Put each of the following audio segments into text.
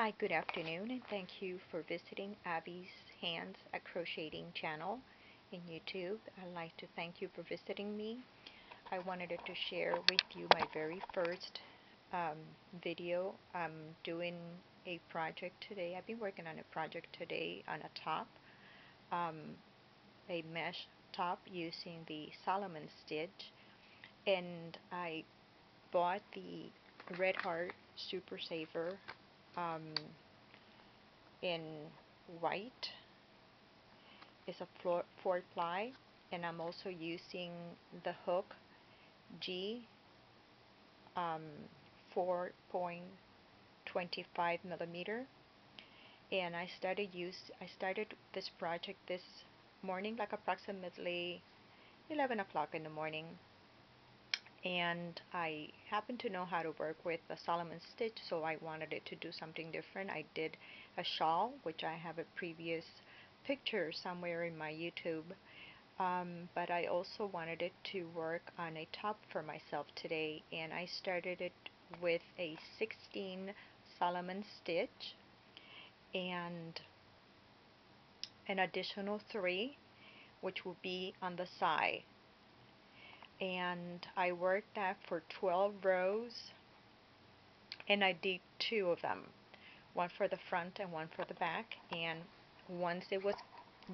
Hi, good afternoon, and thank you for visiting Abby's Hands at Crocheting channel in YouTube. I'd like to thank you for visiting me. I wanted to share with you my very first video. I'm doing a project today. I've been working on a project today on a top, um, a mesh top using the Solomon stitch, and I bought the Red Heart Super Saver in white. It's a 4-ply, and I'm also using the hook G 4.25 millimeter, and I started this project this morning, like approximately 11 o'clock in the morning, and I happen to know how to work with the Solomon stitch, so I wanted it to do something different. I did a shawl, which I have a previous picture somewhere in my YouTube, but I also wanted it to work on a top for myself today, and I started it with a 16 Solomon stitch and an additional 3, which will be on the side, and I worked that for 12 rows, and I did 2 of them, one for the front and one for the back. And once it was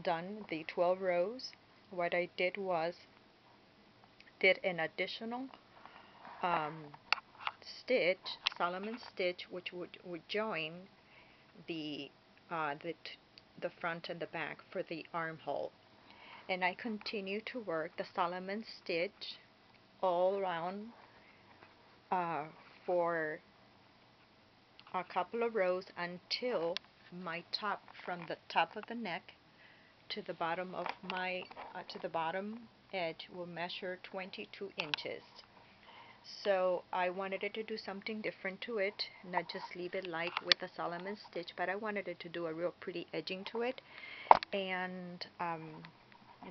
done, the 12 rows, what I did was did an additional stitch, Solomon stitch, which would join the the front and the back for the armhole. And I continue to work the Solomon stitch all around for a couple of rows until my top, from the top of the neck to the bottom of my to the bottom edge, will measure 22 inches. So I wanted it to do something different to it, not just leave it like with the Solomon stitch, but I wanted it to do a real pretty edging to it, and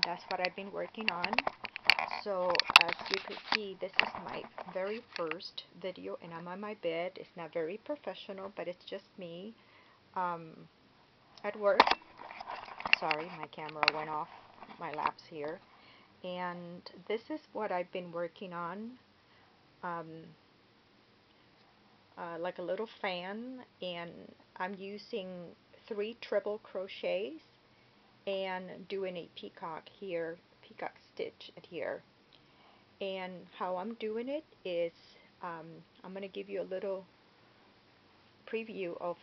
that's what I've been working on. So as you could see, this is my very first video, and I'm on my bed. It's not very professional, but it's just me at work. Sorry, my camera went off my laps here. And this is what I've been working on, like a little fan, and I'm using 3 treble crochets and doing a peacock stitch here. And how I'm doing it is, I'm going to give you a little preview of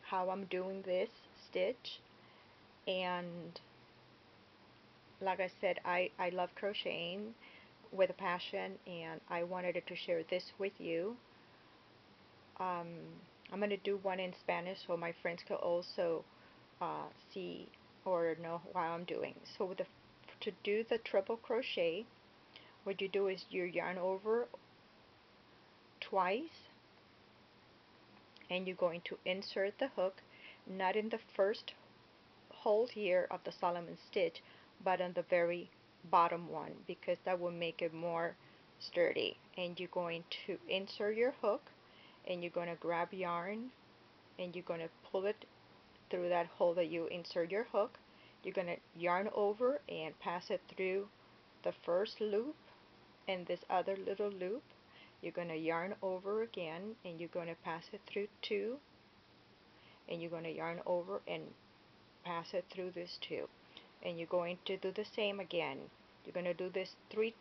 how I'm doing this stitch. And like I said, I love crocheting with a passion, and I wanted to share this with you. I'm going to do one in Spanish so my friends can also see or know what I'm doing. So to do the triple crochet, what you do is you yarn over twice, and you're going to insert the hook not in the first hole here of the Solomon stitch, but on the very bottom one, because that will make it more sturdy. And you're going to insert your hook, and you're going to grab yarn, and you're going to pull it through that hole that you insert your hook. You're going to yarn over and pass it through the first loop and this other little loop. You're going to yarn over again, and you're going to pass it through 2, and you're going to yarn over and pass it through this 2, and you're going to do the same again. You're going to do this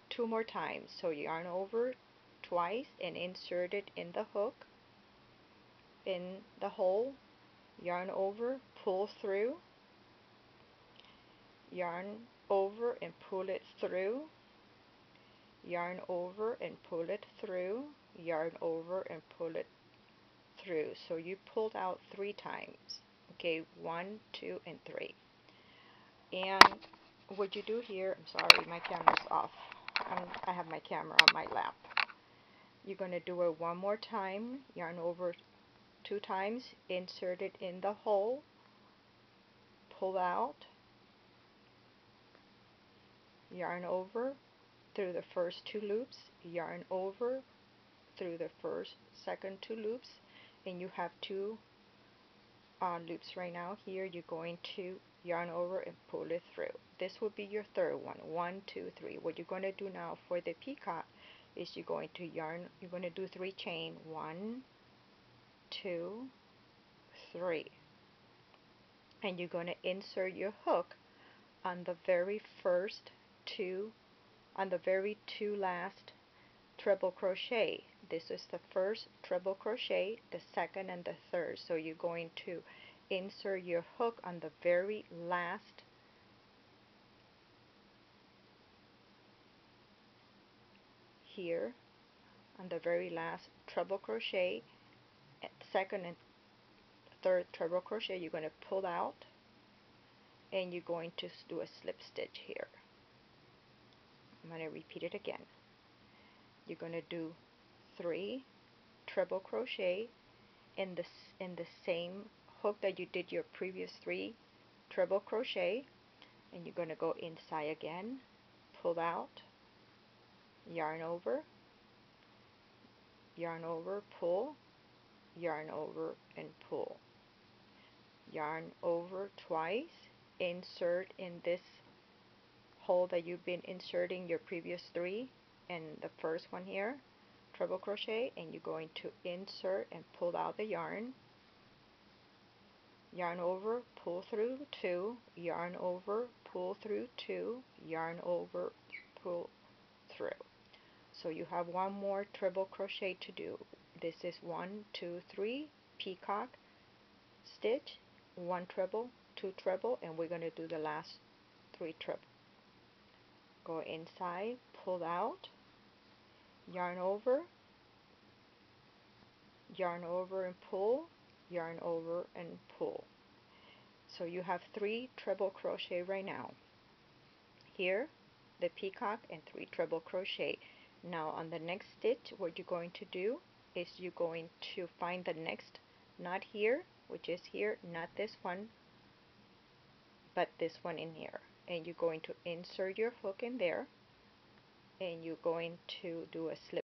2 more times. So yarn over twice and insert it in the hook, in the hole, yarn over, pull through, yarn over and pull it through, yarn over and pull it through, yarn over and pull it through. So you pulled out 3 times. Okay, 1, 2, and 3. And what you do here, I'm sorry, my camera's off. I have my camera on my lap. You're going to do it 1 more time, yarn over 2 times, insert it in the hole, pull out, yarn over through the first 2 loops, yarn over through the second 2 loops, and you have 2 loops right now. Here you're going to yarn over and pull it through. This will be your third one. 1, 2, 3. What you're going to do now for the peacock is you're going to do 3 chain. 1, 2, 3. And you're going to insert your hook on the very two last treble crochet. This is the first treble crochet, the second and the third. So you're going to insert your hook on the very last here, on the very last treble crochet, second and third treble crochet. You're going to pull out and you're going to do a slip stitch here. I'm going to repeat it again. You're going to do 3 treble crochet in the same hook that you did your previous 3 treble crochet, and you're going to go inside again, pull out, yarn over, pull, yarn over and pull, yarn over twice, insert in this hole that you've been inserting your previous 3 and the first one here, treble crochet, and you're going to insert and pull out the yarn, yarn over, pull through 2, yarn over, pull through 2, yarn over, pull through. So you have one more treble crochet to do. This is 1, 2, 3 peacock stitch, 1 treble, 2 treble, and we're going to do the last 3 treble. Go inside, pull out, yarn over and pull, yarn over and pull. So you have 3 treble crochet right now. Here, the peacock, and 3 treble crochet. Now on the next stitch, what you're going to do is you're going to find the next knot here, which is here, not this one, but this one in here. And you're going to insert your hook in there, and you're going to do a slip